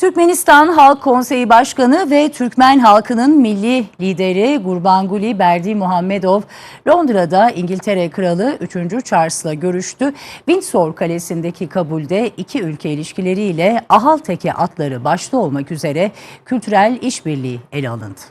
Türkmenistan Halk Konseyi Başkanı ve Türkmen halkının milli lideri Gurbanguly Berdimuhamedov, Londra'da İngiltere Kralı 3. Charles'la görüştü. Windsor Kalesi'ndeki kabulde iki ülke ilişkileriyle ahal teke atları başta olmak üzere kültürel işbirliği ele alındı.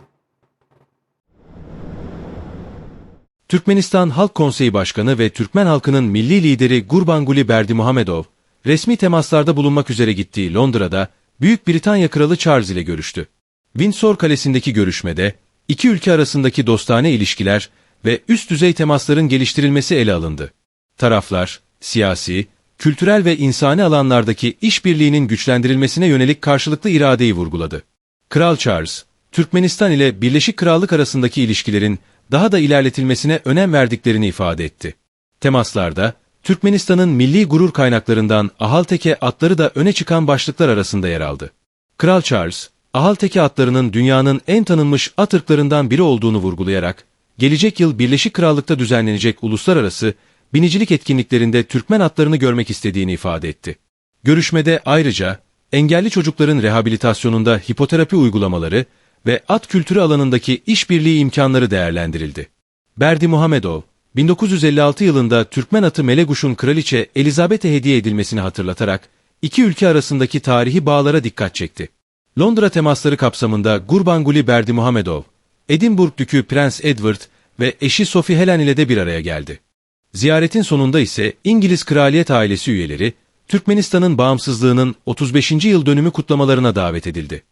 Türkmenistan Halk Konseyi Başkanı ve Türkmen halkının milli lideri Gurbanguly Berdimuhamedov, resmi temaslarda bulunmak üzere gittiği Londra'da Büyük Britanya Kralı Charles ile görüştü. Windsor Kalesi'ndeki görüşmede iki ülke arasındaki dostane ilişkiler ve üst düzey temasların geliştirilmesi ele alındı. Taraflar, siyasi, kültürel ve insani alanlardaki işbirliğinin güçlendirilmesine yönelik karşılıklı iradeyi vurguladı. Kral Charles, Türkmenistan ile Birleşik Krallık arasındaki ilişkilerin daha da ilerletilmesine önem verdiklerini ifade etti. Temaslarda, Türkmenistan'ın milli gurur kaynaklarından ahal teke atları da öne çıkan başlıklar arasında yer aldı. Kral Charles, ahal teke atlarının dünyanın en tanınmış at ırklarından biri olduğunu vurgulayarak, gelecek yıl Birleşik Krallık'ta düzenlenecek uluslararası binicilik etkinliklerinde Türkmen atlarını görmek istediğini ifade etti. Görüşmede ayrıca, engelli çocukların rehabilitasyonunda hipoterapi uygulamaları ve at kültürü alanındaki işbirliği imkanları değerlendirildi. Berdimuhamedov, 1956 yılında Türkmen atı Meleguş'un kraliçe Elizabeth'e hediye edilmesini hatırlatarak iki ülke arasındaki tarihi bağlara dikkat çekti. Londra temasları kapsamında Gurbanguly Berdimuhamedov, Edinburgh Dükü Prens Edward ve eşi Sophie Helen ile de bir araya geldi. Ziyaretin sonunda ise İngiliz kraliyet ailesi üyeleri, Türkmenistan'ın bağımsızlığının 35. yıl dönümü kutlamalarına davet edildi.